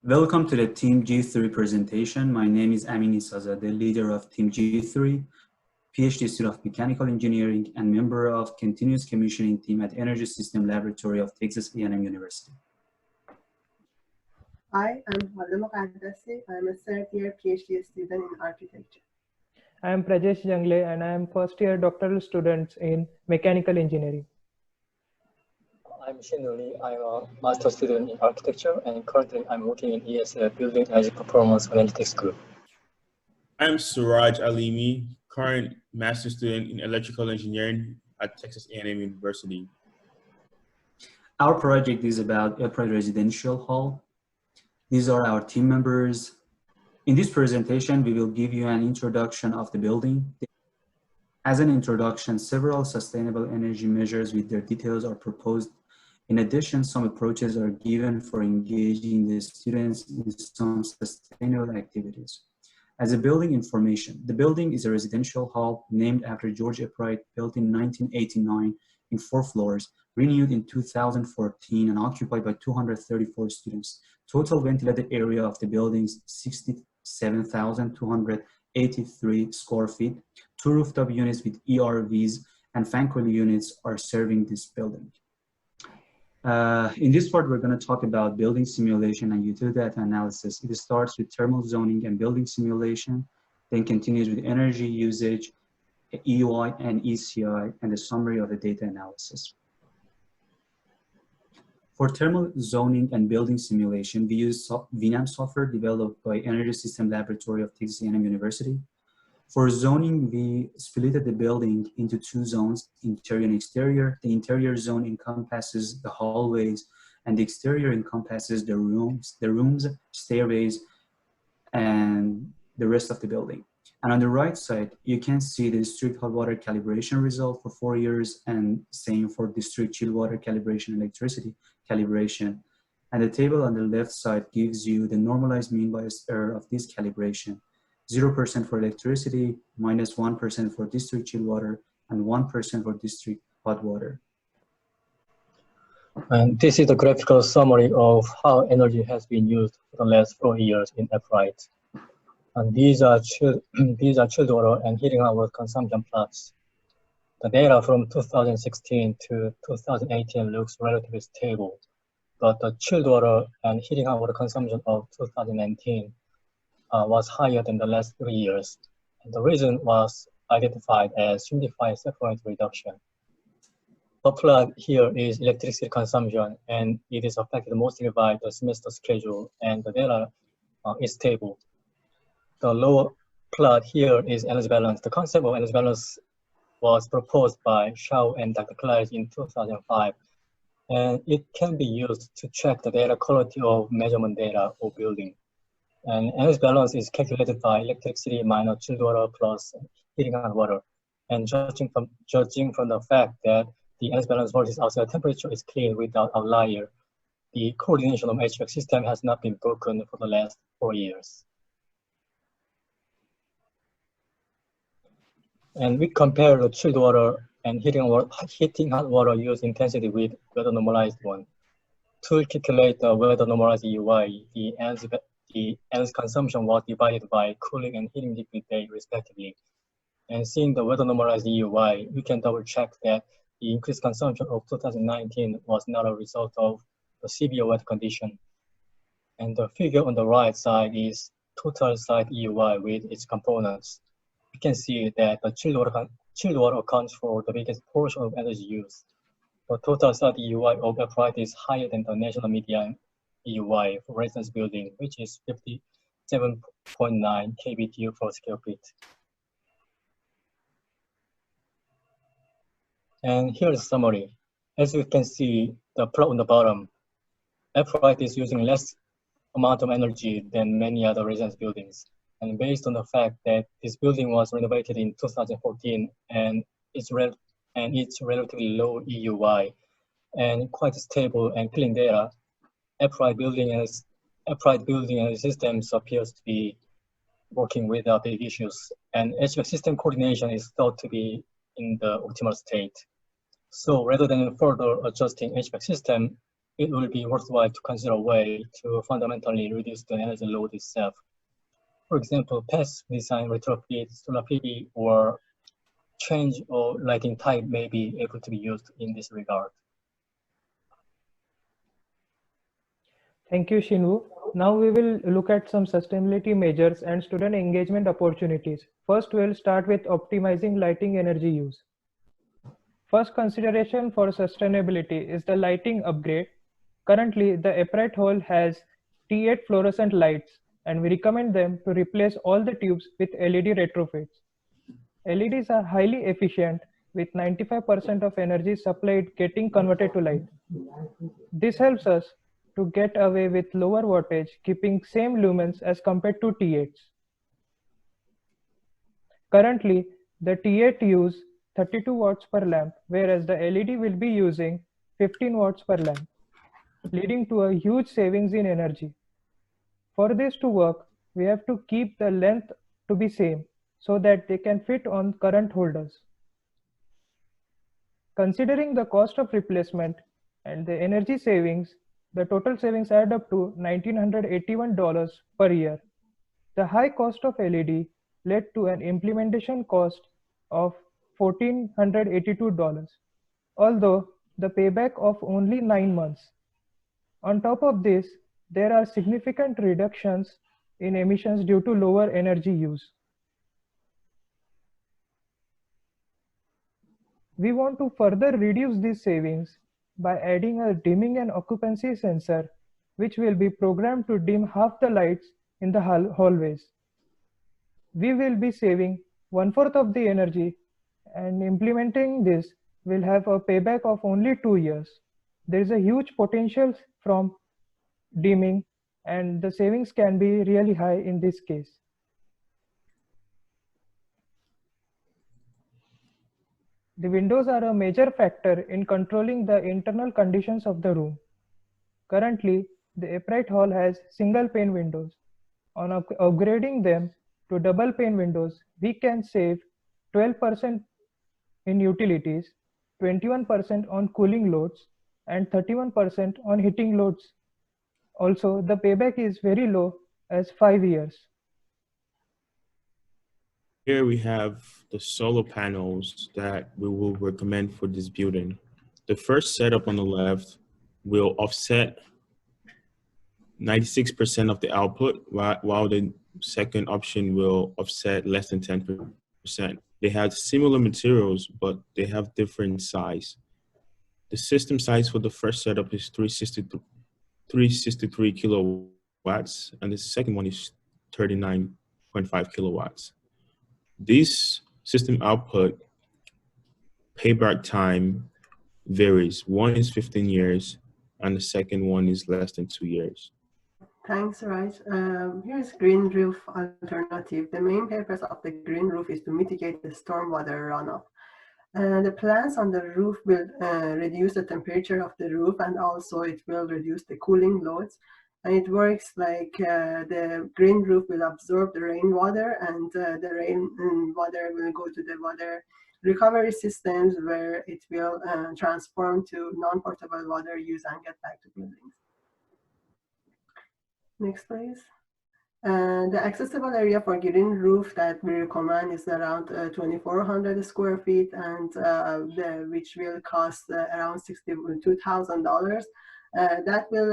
Welcome to the Team G3 presentation. My name is Amin Isaza, the leader of Team G3, PhD student of Mechanical Engineering and member of Continuous Commissioning Team at Energy System Laboratory of Texas A&M University. Hi, I'm Halima Kandasi. I'm a third-year PhD student in architecture. I am Prajesh Jangle and I am first-year doctoral student in mechanical engineering. I'm Shinuli. I'm a master student in architecture and currently I'm working in ESL Building Energy Performance Analytics Group. I'm Suraj Alimi, current master student in electrical engineering at Texas A&M University. Our project is about Eppright Residential Hall. These are our team members. In this presentation, we will give you an introduction of the building. As an introduction, several sustainable energy measures with their details are proposed. In addition, some approaches are given for engaging the students in some sustainable activities. As a building information, the building is a residential hall named after George Eppright, built in 1989 in 4 floors, renewed in 2014 and occupied by 234 students. Total ventilated area of the building is 67,283 square feet. 2 rooftop units with ERVs and fan coil units are serving this building. In this part, we're going to talk about building simulation and utility data analysis. It starts with thermal zoning and building simulation, then continues with energy usage, EUI and ECI, and the summary of the data analysis. For thermal zoning and building simulation, we use VNAM software developed by Energy System Laboratory of Texas A&M University. For zoning, we split the building into 2 zones, interior and exterior. The interior zone encompasses the hallways, and the exterior encompasses the rooms, stairways, and the rest of the building. And on the right side, you can see the district hot water calibration result for 4 years, and same for district chill water calibration and electricity calibration. And the table on the left side gives you the normalized mean bias error of this calibration. 0% for electricity, -1% for district chill water, and 1% for district hot water. And this is a graphical summary of how energy has been used for the last 4 years in Eppright. And these are chilled water and heating hour consumption plots. The data from 2016 to 2018 looks relatively stable, but the chilled water and heating hour consumption of 2019 was higher than the last 3 years. And the reason was identified as unified set point reduction. The plot here is electricity consumption, and it is affected mostly by the semester schedule, and the data is stable. The lower plot here is energy balance. The concept of energy balance was proposed by Shao and Dr. Claridge in 2005, and it can be used to check the data quality of measurement data of building. And energy balance is calculated by electricity minus chilled water plus heating and water. And judging from the fact that the energy balance versus outside temperature is clean without outlier, the coordination of HVAC system has not been broken for the last 4 years. And we compare the chilled water and heating hot water use intensity with weather normalized one. To calculate the weather normalized EUI, the energy consumption was divided by cooling and heating degree day respectively. And seeing the weather normalized EUI, we can double check that the increased consumption of 2019 was not a result of the severe weather condition. And the figure on the right side is total site EUI with its components. You can see that the chilled water accounts for the biggest portion of energy use. The total site EUI of Eppright is higher than the national median EUI for residence building, which is 57.9 kBTU per square feet. And here's a summary. As you can see, the plot on the bottom, Eppright is using less amount of energy than many other residence buildings. And based on the fact that this building was renovated in 2014 and it's relatively low EUI and quite stable and clean data, Eppright building and systems appears to be working without big issues, and HVAC system coordination is thought to be in the optimal state. So rather than further adjusting HVAC system, it will be worthwhile to consider a way to fundamentally reduce the energy load itself. For example, passive design retrofit solar PV or change or lighting type may be able to be used in this regard. Thank you, Shinwu. Now we will look at some sustainability measures and student engagement opportunities. First, we'll start with optimizing lighting energy use. First consideration for sustainability is the lighting upgrade. Currently, the Eppright Hall has T8 fluorescent lights, and we recommend them to replace all the tubes with LED retrofits. LEDs are highly efficient, with 95% of energy supplied getting converted to light. This helps us to get away with lower wattage, keeping same lumens as compared to T8s. Currently, the T8 use 32 watts per lamp, whereas the LED will be using 15 watts per lamp, leading to a huge savings in energy. For this to work, we have to keep the length to be same so that they can fit on current holders. Considering the cost of replacement and the energy savings, the total savings add up to $1,981 per year. The high cost of LED led to an implementation cost of $1,482, although the payback of only 9 months. On top of this, there are significant reductions in emissions due to lower energy use. We want to further reduce these savings by adding a dimming and occupancy sensor, which will be programmed to dim half the lights in the hallways. We will be saving 1/4 of the energy, and implementing this will have a payback of only 2 years. There is a huge potential from dimming, and the savings can be really high in this case. The windows are a major factor in controlling the internal conditions of the room. Currently, the Eppright Hall has single pane windows. On upgrading them to double pane windows, we can save 12% in utilities, 21% on cooling loads, and 31% on heating loads. Also, the payback is very low as 5 years. Here we have the solar panels that we will recommend for this building. The first setup on the left will offset 96% of the output, while the second option will offset less than 10%. They have similar materials, but they have different size. The system size for the first setup is 363 kilowatts, and the second one is 39.5 kilowatts. This system output payback time varies. One is 15 years, and the second one is less than 2 years. Thanks, Raj. Here's green roof alternative. The main purpose of the green roof is to mitigate the stormwater runoff. The plants on the roof will reduce the temperature of the roof, and also it will reduce the cooling loads. And it works like the green roof will absorb the rainwater, and the rainwater will go to the water recovery systems, where it will transform to non-portable water use and get back to buildings. Next, please. The accessible area for green roof that we recommend is around 2,400 square feet, and which will cost around $62,000. That will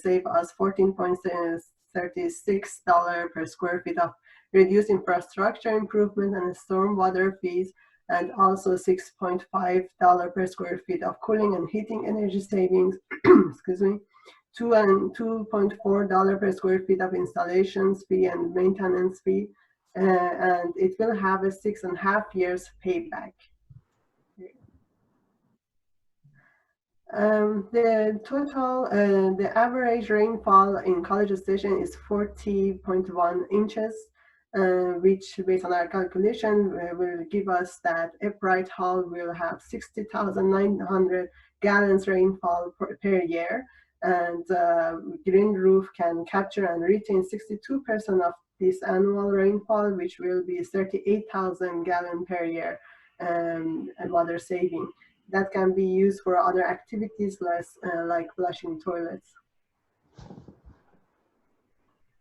save us $14.36 per square feet of reduced infrastructure improvement and stormwater fees, and also $6.5 per square feet of cooling and heating energy savings. Excuse me. $2.4 per square feet of installations fee and maintenance fee, and it will have a 6.5 years payback. The average rainfall in College Station is 40.1 inches, which based on our calculation will give us that Eppright Hall will have 60,900 gallons rainfall per year. And green roof can capture and retain 62% of this annual rainfall, which will be 38,000 gallons per year water saving. that can be used for other activities like flushing toilets.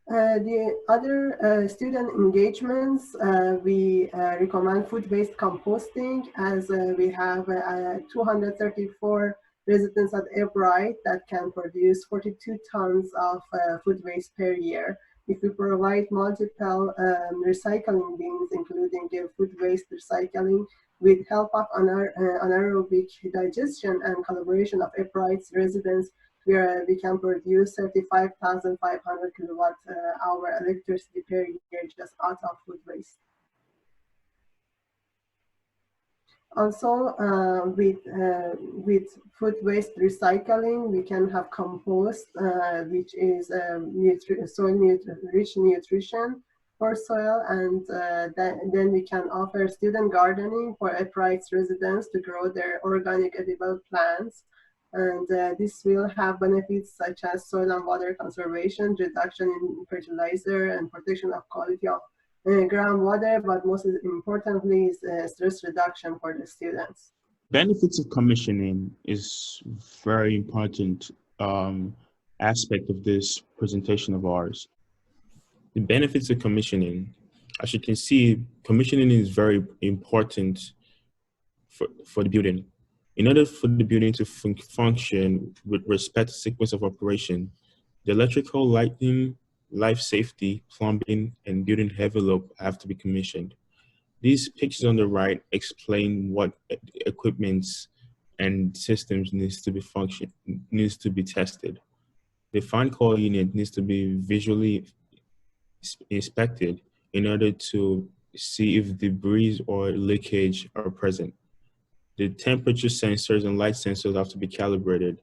The other student engagements, we recommend food-based composting, as we have 234 residents at Eppright that can produce 42 tons of food waste per year. If we provide multiple recycling bins, including food waste recycling, with help of anaerobic digestion and collaboration of Eppright's residents, where we can produce 35,500 kilowatt hour electricity per year just out of food waste. Also, with food waste recycling, we can have compost, which is rich nutrition for soil, and then we can offer student gardening for Eppright's residents to grow their organic edible plants. And this will have benefits such as soil and water conservation, reduction in fertilizer, and protection of quality of groundwater, but most importantly is stress reduction for the students. Benefits of commissioning is very important aspect of this presentation of ours. The benefits of commissioning, as you can see, commissioning is very important for the building. In order for the building to function with respect to sequence of operation, the electrical, lighting, life safety, plumbing, and building envelope have to be commissioned. These pictures on the right explain what equipments and systems needs to be tested. The fan coil unit needs to be visually inspected in order to see if debris or leakage are present. The temperature sensors and light sensors have to be calibrated.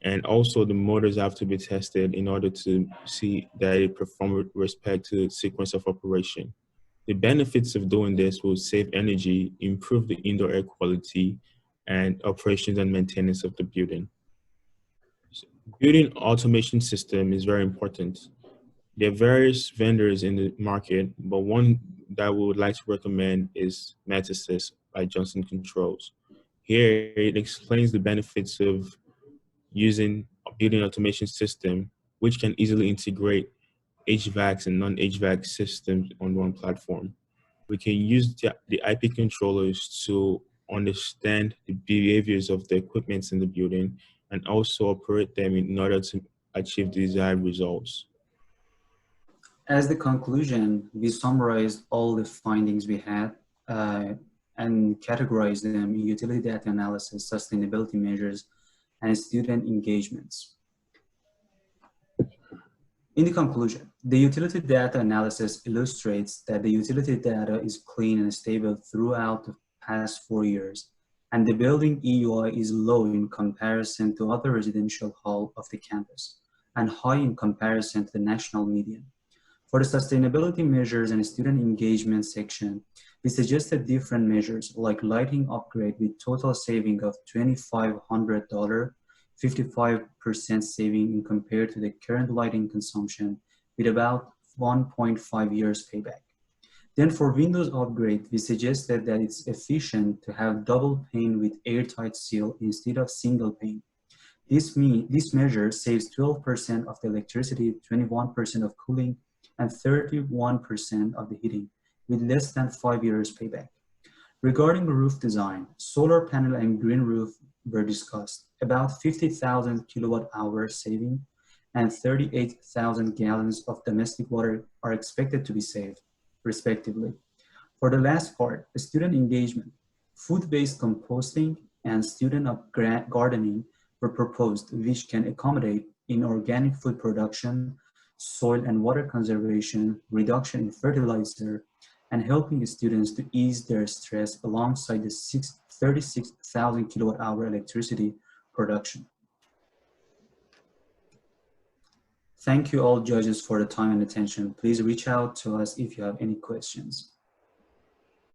And also the motors have to be tested in order to see that it performs with respect to sequence of operation. The benefits of doing this will save energy, improve the indoor air quality, and operations and maintenance of the building. Building automation system is very important. There are various vendors in the market, but one that we would like to recommend is Metasys by Johnson Controls. Here, it explains the benefits of using a building automation system, which can easily integrate HVACs and non-HVAC systems on one platform. We can use the IP controllers to understand the behaviors of the equipment in the building and also operate them in order to achieve desired results. As the conclusion, we summarized all the findings we had and categorized them in utility data analysis, sustainability measures, and student engagements. In the conclusion, the utility data analysis illustrates that the utility data is clean and stable throughout the past 4 years, and the building EUI is low in comparison to other residential halls of the campus, and high in comparison to the national median. For the sustainability measures and student engagement section, we suggested different measures like lighting upgrade with total saving of $2,500, 55% saving in compared to the current lighting consumption with about 1.5 years payback. Then for Windows upgrade, we suggested that it's efficient to have double pane with airtight seal instead of single pane. This measure saves 12% of the electricity, 21% of cooling, and 31% of the heating with less than 5 years payback. Regarding roof design, solar panel and green roof were discussed. About 50,000 kilowatt hour saving and 38,000 gallons of domestic water are expected to be saved, respectively. For the last part, student engagement, food-based composting and student gardening were proposed, which can accommodate in organic food production, soil and water conservation, reduction in fertilizer, and helping students to ease their stress alongside the 36,000 kilowatt hour electricity production. Thank you all judges for the time and attention. Please reach out to us if you have any questions.